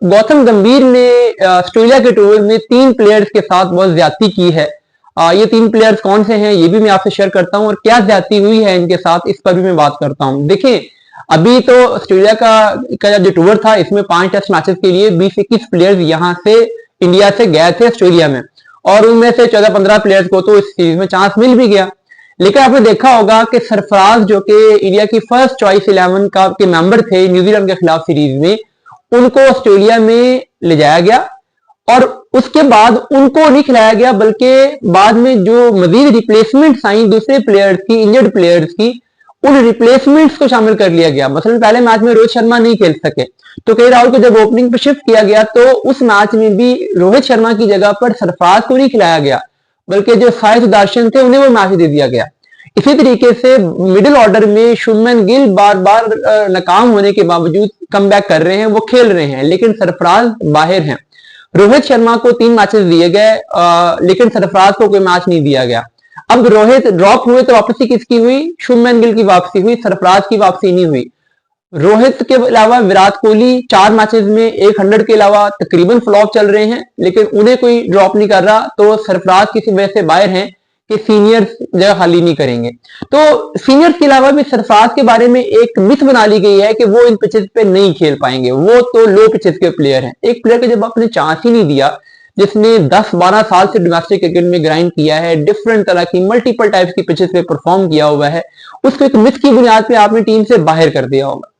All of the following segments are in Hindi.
गौतम गंभीर ने ऑस्ट्रेलिया के टूर में 3 प्लेयर्स के साथ बहुत ज्यादती की है। ये 3 प्लेयर्स कौन से हैं ये भी मैं आपसे शेयर करता हूं, और क्या ज्यादती हुई है इनके साथ इस पर भी मैं बात करता हूं। देखिए, अभी तो ऑस्ट्रेलिया का जो टूर था इसमें 5 टेस्ट मैचेस के लिए 20-21 प्लेयर्स यहां से इंडिया से गए थे ऑस्ट्रेलिया में, और उनमें से 14-15 प्लेयर्स को तो इस सीरीज में चांस मिल भी गया। लेकिन आपने देखा होगा कि सरफराज जो कि इंडिया की फर्स्ट चॉइस 11 का के मेंबर थे न्यूजीलैंड के खिलाफ सीरीज में, उनको ऑस्ट्रेलिया में ले जाया गया और उसके बाद उनको नहीं खिलाया गया, बल्कि बाद में जो मजीद रिप्लेसमेंट्स आई दूसरे प्लेयर्स की, इंजर्ड प्लेयर्स की, उन रिप्लेसमेंट्स को शामिल कर लिया गया। मसलन पहले मैच में रोहित शर्मा नहीं खेल सके तो के राहुल को जब ओपनिंग पर शिफ्ट किया गया तो उस मैच में भी रोहित शर्मा की जगह पर सरफराज को नहीं खिलाया गया, बल्कि जो साई सुदर्शन थे उन्हें वो मैच दे दिया गया। इसी तरीके से मिडिल ऑर्डर में शुभमन गिल बार बार नाकाम होने के बावजूद कमबैक कर रहे हैं, वो खेल रहे हैं, लेकिन सरफराज बाहर हैं। रोहित शर्मा को 3 मैचेस दिए गए, लेकिन सरफराज को कोई मैच नहीं दिया गया। अब रोहित ड्रॉप हुए तो वापसी किसकी हुई? शुभमन गिल की वापसी हुई, सरफराज की वापसी नहीं हुई। रोहित के अलावा विराट कोहली 4 मैचेस में 100 के अलावा तकरीबन फ्लॉप चल रहे हैं, लेकिन उन्हें कोई ड्रॉप नहीं कर रहा, तो सरफराज किसी वजह से बाहर हैं कि सीनियर्स जगह खाली नहीं करेंगे। तो सीनियर्स के अलावा भी सरफराज के बारे में एक मिथ बना ली गई है कि वो इन पिचेस पे नहीं खेल पाएंगे, वो तो लो पिचेस के प्लेयर हैं। एक प्लेयर को जब आपने चांस ही नहीं दिया, जिसने 10-12 साल से डोमेस्टिक क्रिकेट में ग्राइंड किया है, डिफरेंट तरह की मल्टीपल टाइप्स की पिचेस पे परफॉर्म किया हुआ है, उसको एक मिथ की बुनियाद पे आपने टीम से बाहर कर दिया होगा।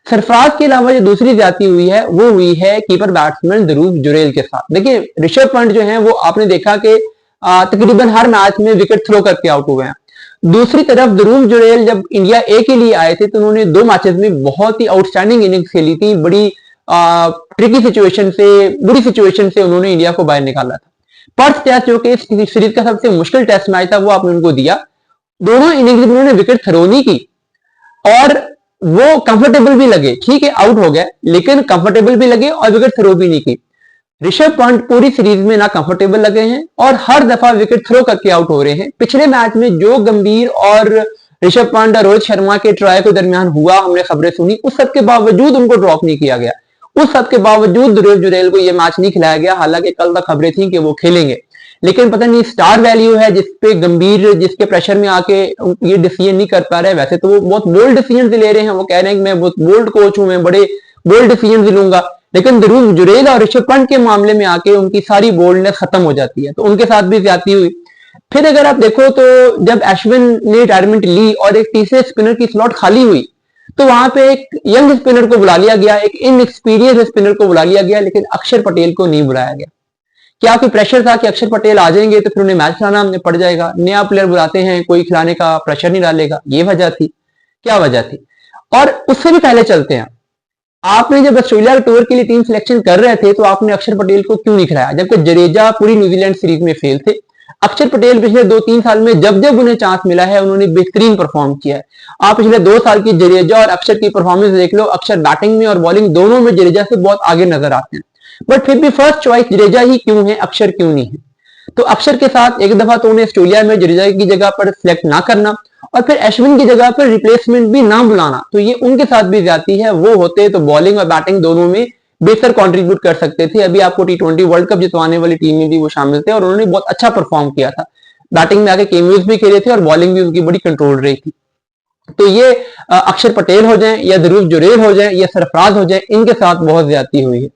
सरफराज के अलावा जो दूसरी ज्यादती हुई है वो हुई है कीपर बैट्समैन ध्रुव जुरेल के साथ। देखिए, ऋषभ पंत जो है वो आपने देखा कि तकरीबन हर मैच में विकेट थ्रो करके आउट हुए हैं। दूसरी तरफ ध्रुव जुरेल जब इंडिया ए के लिए आए थे तो उन्होंने 2 मैचेस में बहुत ही आउटस्टैंडिंग इनिंग्स खेली थी, बड़ी ट्रिकी सिचुएशन से, बुरी सिचुएशन से उन्होंने इंडिया को बाहर निकाला था। पर्थ टेस्ट जो कि इस सीरीज का सबसे मुश्किल टेस्ट मैच था वो आपने उनको दिया। दोनों इनिंग्स में उन्होंने विकेट थ्रो नहीं की और वो कंफर्टेबल भी लगे, ठीक है आउट हो गए, लेकिन कंफर्टेबल भी लगे और विकेट थ्रो भी नहीं की। ऋषभ पंत पूरी सीरीज में ना कंफर्टेबल लगे हैं और हर दफा विकेट थ्रो करके आउट हो रहे हैं। पिछले मैच में जो गंभीर और ऋषभ पंत और रोहित शर्मा के ट्राई के दरमियान हुआ, हमने खबरें सुनी, उस सब के बावजूद उनको ड्रॉप नहीं किया गया, उस सब के बावजूद ध्रुव जुरेल को यह मैच नहीं खिलाया गया। हालांकि कल तक खबरें थी कि वो खेलेंगे, लेकिन पता नहीं स्टार वैल्यू है जिसपे गंभीर, जिसके प्रेशर में आके ये डिसीजन नहीं कर पा रहे। वैसे तो वो बहुत बोल्ड डिसीजन ले रहे हैं, वो कह रहे हैं कि मैं बहुत बोल्ड कोच हूं, मैं बड़े बोल्ड डिसीजन लूंगा, लेकिन ध्रुव जुरेल और ऋषभ पंत के मामले में आके उनकी सारी बोल्डनेस खत्म हो जाती है, तो उनके साथ भी ज्यादती हुई। फिर अगर आप देखो तो जब अश्विन ने रिटायरमेंट ली और एक तीसरे स्पिनर की स्लॉट खाली हुई तो वहां पे एक यंग स्पिनर को बुला लिया गया, एक इनएक्सपीरियंस स्पिनर को बुला लिया गया, लेकिन अक्षर पटेल को नहीं बुलाया गया। क्या कोई प्रेशर था कि अक्षर पटेल आ जाएंगे तो फिर उन्हें मैच खिलाना हमने पड़ जाएगा, नया प्लेयर बुलाते हैं कोई खिलाने का प्रेशर नहीं डालेगा, ये वजह थी? क्या वजह थी? और उससे भी पहले चलते हैं, आपने जब ऑस्ट्रेलिया टूर के लिए टीम सिलेक्शन कर रहे थे तो आपने अक्षर पटेल को क्यों नहीं खिलाया, जबकि जडेजा पूरी न्यूजीलैंड सीरीज में फेल थे। अक्षर पटेल पिछले 2-3 साल में जब जब उन्हें चांस मिला है उन्होंने बेहतरीन परफॉर्म किया है। आप पिछले 2 साल की जडेजा और अक्षर की परफॉर्मेंस देख लो, अक्षर बैटिंग में और बॉलिंग दोनों में जडेजा से बहुत आगे नजर आते हैं, बट फिर भी फर्स्ट चॉइस जडेजा ही क्यों है, अक्षर क्यों नहीं है? तो अक्षर के साथ एक दफा तो उन्हें ऑस्ट्रेलिया में जडेजा की जगह पर सिलेक्ट ना करना और फिर अश्विन की जगह पर रिप्लेसमेंट भी ना बुलाना, तो ये उनके साथ भी जाती है। वो होते तो बॉलिंग और बैटिंग दोनों में बेहतर कंट्रीब्यूट कर सकते थे। अभी आपको T20 वर्ल्ड कप जितवाने वाली टीम में भी वो शामिल थे और उन्होंने बहुत अच्छा परफॉर्म किया था, बैटिंग में आके केमियोज भी खेले थे और बॉलिंग भी उनकी बड़ी कंट्रोल रही थी। तो ये अक्षर पटेल हो जाए या ध्रुव जुरेल हो जाए या सरफराज हो जाए, इनके साथ बहुत ज्यादती हुई है।